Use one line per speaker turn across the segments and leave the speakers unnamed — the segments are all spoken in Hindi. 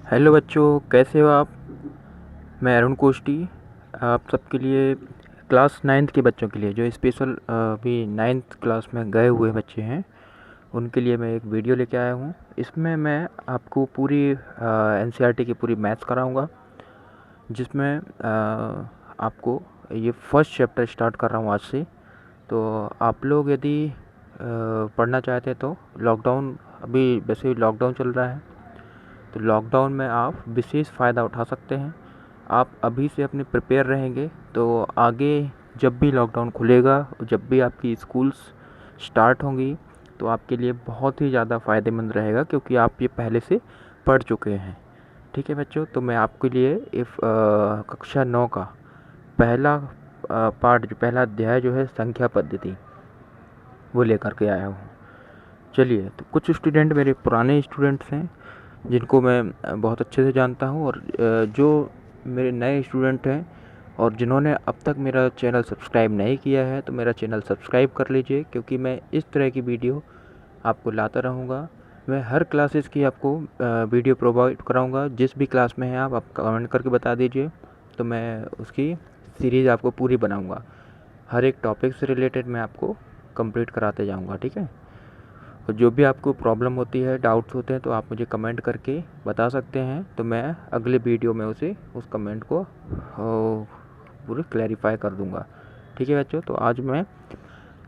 हेलो बच्चों, कैसे हो आप। मैं अरुण कोष्टी आप सबके लिए क्लास नाइन्थ के बच्चों के लिए जो स्पेशल अभी नाइन्थ क्लास में गए हुए बच्चे हैं उनके लिए मैं एक वीडियो लेके आया हूँ। इसमें मैं आपको पूरी एनसीईआरटी की पूरी मैथ्स कराऊँगा, जिसमें आपको ये फर्स्ट चैप्टर स्टार्ट कर रहा हूँ आज से। तो आप लोग यदि पढ़ना चाहते हैं तो लॉकडाउन, अभी वैसे लॉकडाउन चल रहा है तो लॉकडाउन में आप विशेष फ़ायदा उठा सकते हैं। आप अभी से अपने प्रिपेयर रहेंगे तो आगे जब भी लॉकडाउन खुलेगा, जब भी आपकी स्कूल्स स्टार्ट होंगी, तो आपके लिए बहुत ही ज़्यादा फ़ायदेमंद रहेगा, क्योंकि आप ये पहले से पढ़ चुके हैं। ठीक है बच्चों, तो मैं आपके लिए इफ कक्षा 9 का पहला पार्ट, जो पहला अध्याय जो है संख्या पद्धति, वो लेकर के आया हूँ। चलिए, तो कुछ स्टूडेंट मेरे पुराने स्टूडेंट्स हैं जिनको मैं बहुत अच्छे से जानता हूँ, और जो मेरे नए स्टूडेंट हैं और जिन्होंने अब तक मेरा चैनल सब्सक्राइब नहीं किया है, तो मेरा चैनल सब्सक्राइब कर लीजिए, क्योंकि मैं इस तरह की वीडियो आपको लाता रहूँगा। मैं हर क्लासेस की आपको वीडियो प्रोवाइड कराऊँगा। जिस भी क्लास में हैं आप कमेंट करके बता दीजिए, तो मैं उसकी सीरीज़ आपको पूरी बनाऊँगा। हर एक टॉपिक से रिलेटेड मैं आपको कंप्लीट कराते जाऊँगा। ठीक है, तो जो भी आपको प्रॉब्लम होती है, डाउट्स होते हैं, तो आप मुझे कमेंट करके बता सकते हैं, तो मैं अगले वीडियो में उस कमेंट को पूरे क्लैरिफाई कर दूंगा। ठीक है बच्चों, तो आज मैं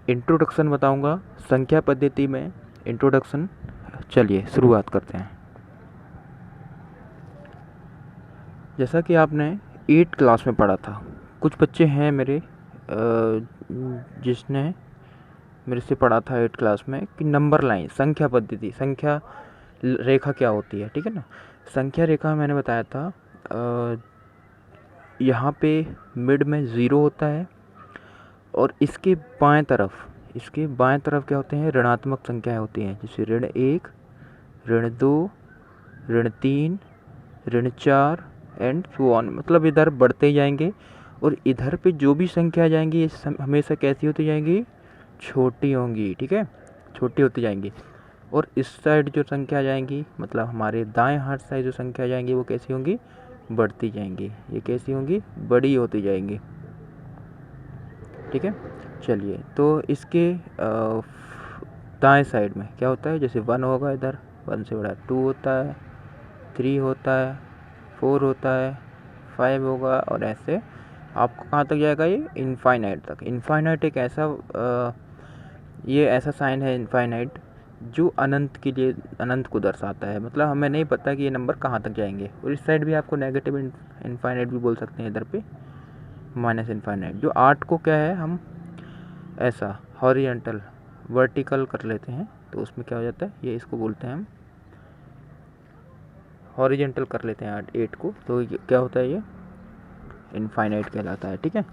इंट्रोडक्शन बताऊंगा संख्या पद्धति में। इंट्रोडक्शन, चलिए शुरुआत करते हैं। जैसा कि आपने 8 क्लास में पढ़ा था, कुछ बच्चे हैं मेरे जिसने मेरे से पढ़ा था 8 क्लास में कि नंबर लाइन, संख्या पद्धति, संख्या रेखा क्या होती है। ठीक है ना, संख्या रेखा मैंने बताया था यहाँ पे मिड में ज़ीरो होता है, और इसके बाएं तरफ क्या होते हैं, ऋणात्मक संख्याएं होती हैं, जैसे ऋण 1, ऋण 2, ऋण 3, ऋण 4 एंड सो ऑन। मतलब इधर बढ़ते ही जाएंगे, और इधर पे जो भी संख्या जाएंगी ये हमेशा कैसी होती जाएंगी, छोटी होंगी। ठीक है, छोटी होती जाएंगी। और इस साइड जो संख्या जाएंगी, मतलब हमारे दाएं हाथ साइड जो संख्या जाएंगी, वो कैसी होंगी, बढ़ती जाएंगी। ये कैसी होंगी, बड़ी होती जाएंगी। ठीक है, चलिए, तो इसके दाएं साइड में क्या होता है, जैसे 1 होगा, इधर 1 से बड़ा 2 होता है, 3 होता है, 4 होता है, 5 होगा, और ऐसे आपको कहाँ तक जाएगा, ये इनफाइनाइट तक। इनफाइनाइट एक ऐसा ये ऐसा साइन है इनफाइनाइट, जो अनंत के लिए, अनंत को दर्शाता है। मतलब हमें नहीं पता कि ये नंबर कहाँ तक जाएंगे। और इस साइड भी आपको नेगेटिव इनफाइनाइट भी बोल सकते हैं, इधर पे माइनस इनफाइनाइट। जो 8 को क्या है, हम ऐसा हॉरिजॉन्टल वर्टिकल कर लेते हैं, तो उसमें क्या हो जाता है, ये इसको बोलते हैं हम हॉरिजॉन्टल कर लेते हैं 8 को, तो क्या होता है, ये इनफाइनाइट कहलाता है। ठीक है,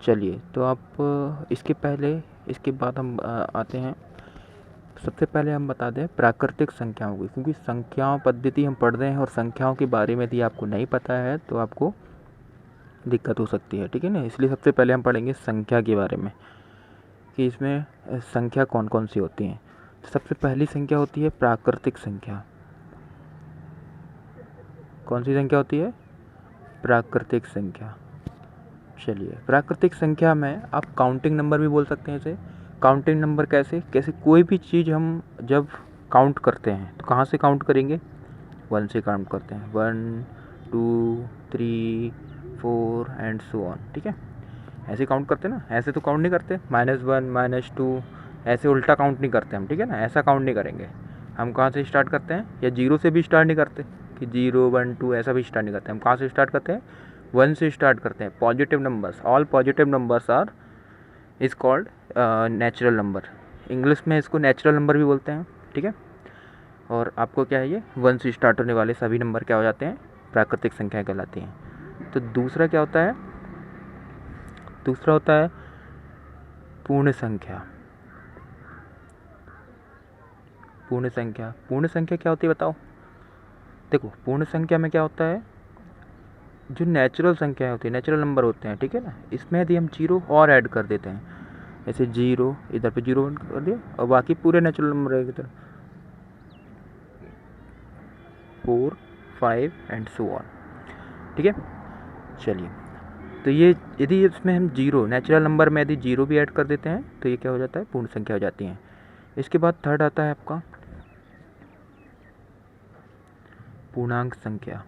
चलिए, तो आप इसके बाद हम आते हैं। सबसे पहले हम बता दें प्राकृतिक संख्याओं की, क्योंकि संख्याओं पद्धति हम पढ़ रहे हैं, और संख्याओं के बारे में यदि आपको नहीं पता है तो आपको दिक्कत हो सकती है। ठीक है ना, इसलिए सबसे पहले हम पढ़ेंगे संख्या के बारे में, कि इसमें संख्या कौन कौन सी होती हैं। तो सबसे पहली संख्या होती है प्राकृतिक संख्या। कौन सी संख्या होती है, प्राकृतिक संख्या। चलिए, प्राकृतिक संख्या में आप काउंटिंग नंबर भी बोल सकते हैं इसे। काउंटिंग नंबर कैसे, कोई भी चीज़ हम जब काउंट करते हैं तो कहाँ से काउंट करेंगे, 1 से काउंट करते हैं, 1 2 3 4 एंड सो ऑन। ठीक है, ऐसे काउंट करते हैं ना, ऐसे तो काउंट नहीं करते, -1 -2 ऐसे उल्टा काउंट नहीं करते हम। ठीक है ना, ऐसा काउंट नहीं करेंगे हम। कहाँ से स्टार्ट करते हैं, या 0 से भी स्टार्ट नहीं करते कि 0 1 2 ऐसा भी स्टार्ट नहीं करते हम। कहाँ से स्टार्ट करते हैं, 1 से स्टार्ट करते हैं। Positive numbers, all positive numbers are is called natural number. English में इसको नेचुरल नंबर भी बोलते हैं। ठीक है, और आपको क्या है, ये 1 से स्टार्ट होने वाले सभी नंबर क्या हो जाते हैं, प्राकृतिक संख्या कहलाती हैं। तो दूसरा क्या होता है, दूसरा होता है पूर्ण संख्या। पूर्ण संख्या, पूर्ण संख्या क्या होती है बताओ। देखो, पूर्ण संख्या में क्या होता है, जो नेचुरल संख्याएं होती है, नेचुरल नंबर होते हैं, ठीक है ना, इसमें यदि हम 0 और ऐड कर देते हैं, जैसे 0 इधर पे 0 कर दिया, और बाकी पूरे नेचुरल नंबर रहेगा, इधर 4 5 एंड सो ऑन। ठीक है, चलिए, तो ये यदि इसमें हम जीरो नेचुरल नंबर में यदि जीरो भी ऐड कर देते हैं तो ये क्या हो जाता है, पूर्ण संख्या हो जाती है। इसके बाद थर्ड आता है आपका पूर्णांक संख्या।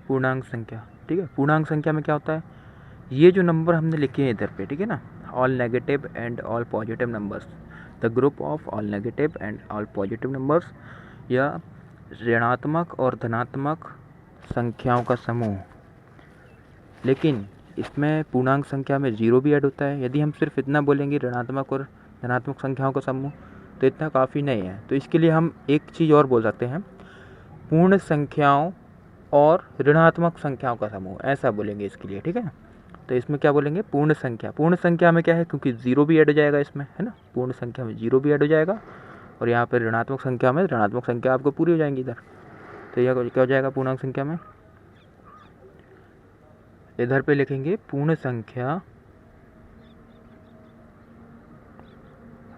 पूर्णांक संख्या, ठीक है, पूर्णांक संख्या में क्या होता है, ये जो नंबर हमने लिखे हैं इधर पे, ठीक है ना, all negative and all positive numbers, the group of all negative and all positive numbers, या ऋणात्मक और धनात्मक संख्याओं का समूह। लेकिन इसमें पूर्णांक संख्या में जीरो भी ऐड होता है। यदि हम सिर्फ इतना बोलेंगे ऋणात्मक और धनात्मक संख्याओं का समूह तो इतना काफ़ी नहीं है। तो इसके लिए हम एक चीज़ और बोल सकते हैं, पूर्ण संख्याओं और ऋणात्मक संख्याओं का समूह, ऐसा बोलेंगे इसके लिए। ठीक है, तो इसमें क्या बोलेंगे, पूर्ण संख्या। पूर्ण संख्या में क्या है, क्योंकि जीरो भी ऐड हो जाएगा इसमें, है ना, पूर्ण संख्या में जीरो भी ऐड हो जाएगा, और यहाँ पर ऋणात्मक संख्या में ऋणात्मक संख्या आपको पूरी हो जाएंगी इधर। तो यह क्या हो जाएगा पूर्णांक संख्या में, इधर पे लिखेंगे पूर्ण संख्या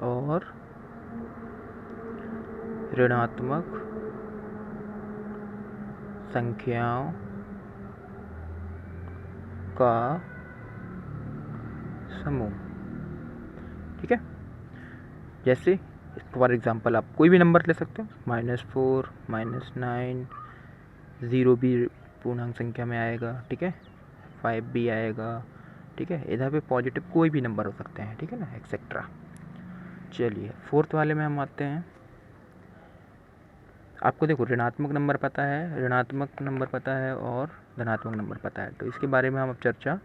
और ऋणात्मक संख्याओं का समूह। ठीक है, जैसे फॉर एग्जांपल आप कोई भी नंबर ले सकते हो, -4, -9, 0 भी पूर्णांक संख्या में आएगा। ठीक है, 5 भी आएगा। ठीक है, इधर पे पॉजिटिव कोई भी नंबर हो सकते हैं, ठीक है ना, एक्सेट्रा। चलिए फोर्थ वाले में हम आते हैं। आपको देखो ऋणात्मक नंबर पता है, ऋणात्मक नंबर पता है और धनात्मक नंबर पता है, तो इसके बारे में हम अब चर्चा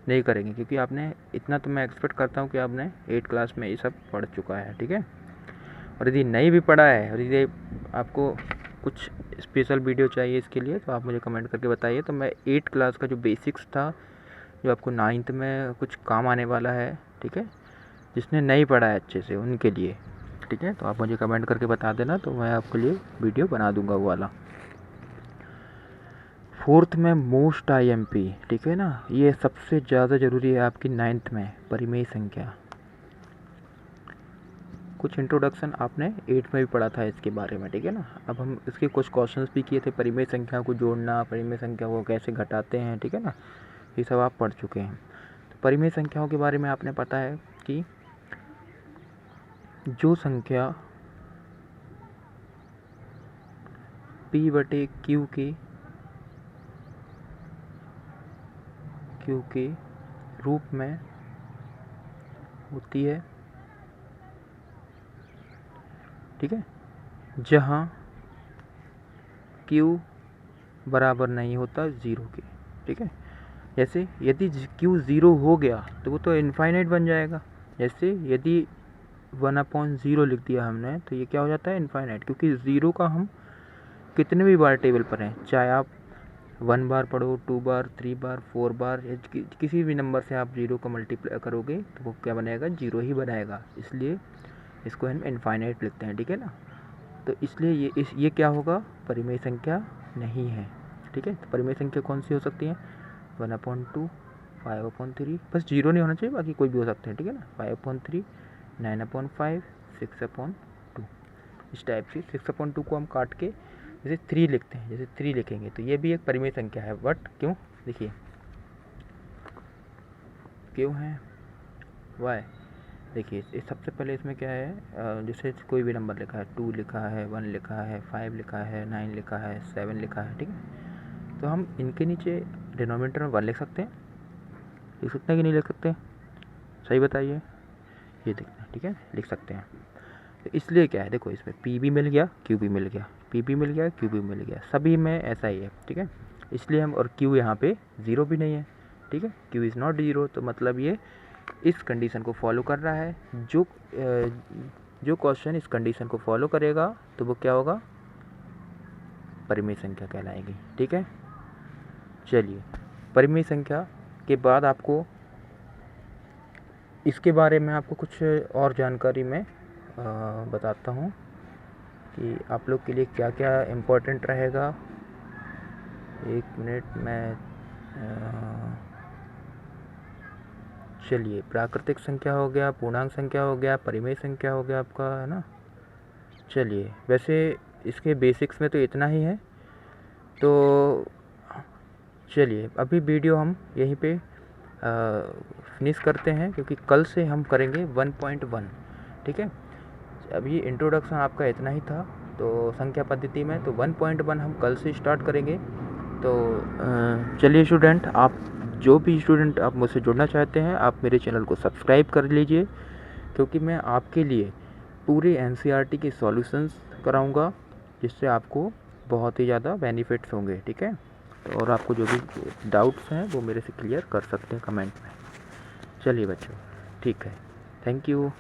नहीं करेंगे, क्योंकि आपने इतना तो मैं एक्सपेक्ट करता हूँ कि आपने 8 क्लास में ये सब पढ़ चुका है। ठीक है, और यदि नहीं भी पढ़ा है और यदि आपको कुछ स्पेशल वीडियो चाहिए इसके लिए तो आप मुझे कमेंट करके बताइए, तो मैं 8 क्लास का जो बेसिक्स था, जो आपको 9th में कुछ काम आने वाला है, ठीक है, जिसने नहीं पढ़ा है अच्छे से उनके लिए, ठीक है, तो आप मुझे कमेंट करके बता देना, तो मैं आपके लिए वीडियो बना दूंगा वो वाला। फोर्थ में मोस्ट IMP, ठीक है ना, ये सबसे ज़्यादा ज़रूरी है आपकी 9th में, परिमेय संख्या। कुछ इंट्रोडक्शन आपने 8 में भी पढ़ा था इसके बारे में, ठीक है ना। अब हम इसके कुछ क्वेश्चंस भी किए थे, परिमेय संख्या को जोड़ना, परिमेय संख्या को कैसे घटाते हैं, ठीक है ना, ये सब आप पढ़ चुके हैं। तो परिमेय संख्याओं के बारे में आपने पता है कि जो संख्या P/Q के रूप में होती है, ठीक है, जहाँ Q बराबर नहीं होता 0 के। ठीक है, जैसे यदि Q 0 हो गया तो वो तो इनफाइनाइट बन जाएगा। जैसे यदि 1/0 लिख दिया हमने तो ये क्या हो जाता है, इनफाइनाइट, क्योंकि 0 का हम कितने भी बार टेबल पर हैं, चाहे आप 1 बार पढ़ो, 2 बार, 3 बार, 4 बार, किसी भी नंबर से आप 0 को मल्टीप्लाई करोगे तो वो क्या बनाएगा, 0 ही बनाएगा। इसलिए इसको हम इनफाइनाइट लिखते हैं। ठीक है ना, तो इसलिए ये क्या होगा, परिमेय संख्या नहीं है। ठीक है, तो परिमेय संख्या कौन सी हो सकती है, 1/2, 5/3, बस 0 नहीं होना चाहिए, बाकी कोई भी हो सकते हैं। ठीक है ना, 5/3, 9/5, 6/2, इस टाइप से 6/2 को हम काट के जैसे 3 लिखते हैं, जैसे 3 लिखेंगे तो ये भी एक परिमेय संख्या है। बट क्यों, देखिए क्यों है, वाई, देखिए सबसे पहले इसमें क्या है, जैसे कोई भी नंबर लिखा है, 2 लिखा है, 1 लिखा है, 5 लिखा है, 9 लिखा है, 7 लिखा है। ठीक है, तो हम इनके नीचे डिनोमिनेटर में 1 लिख सकते हैं, लिख सकते हैं कि नहीं लिख सकते, सही बताइए, ये देखना। ठीक है, लिख सकते हैं। तो इसलिए क्या है, देखो इसमें P भी मिल गया, Q भी मिल गया, P भी मिल गया, Q भी मिल गया, सभी में ऐसा ही है। ठीक है, इसलिए हम, और Q यहाँ पे 0 भी नहीं है। ठीक है, Q इज़ नॉट 0, तो मतलब ये इस कंडीशन को फॉलो कर रहा है। जो क्वेश्चन इस कंडीशन को फॉलो करेगा तो वो क्या होगा, परिमेय संख्या कहलाएगी। ठीक है, चलिए परिमेय संख्या के बाद आपको इसके बारे में आपको कुछ और जानकारी मैं बताता हूँ कि आप लोग के लिए क्या क्या इम्पोर्टेंट रहेगा। 1 मिनट में चलिए, प्राकृतिक संख्या हो गया, पूर्णांक संख्या हो गया, परिमेय संख्या हो गया आपका, है ना, चलिए, वैसे इसके बेसिक्स में तो इतना ही है, तो चलिए अभी वीडियो हम यहीं पे फिनिश करते हैं, क्योंकि कल से हम करेंगे 1.1। ठीक है, अभी इंट्रोडक्शन आपका इतना ही था तो संख्या पद्धति में, तो 1.1 हम कल से स्टार्ट करेंगे। तो चलिए स्टूडेंट, आप जो भी स्टूडेंट आप मुझसे जुड़ना चाहते हैं, आप मेरे चैनल को सब्सक्राइब कर लीजिए, क्योंकि मैं आपके लिए पूरे एनसीईआरटी के सॉल्यूशंस कराऊंगा, जिससे आपको बहुत ही ज़्यादा बेनिफिट्स होंगे। ठीक है, तो और आपको जो भी डाउट्स हैं वो मेरे से क्लियर कर सकते हैं कमेंट में। चलिए बच्चों, ठीक है, थैंक यू।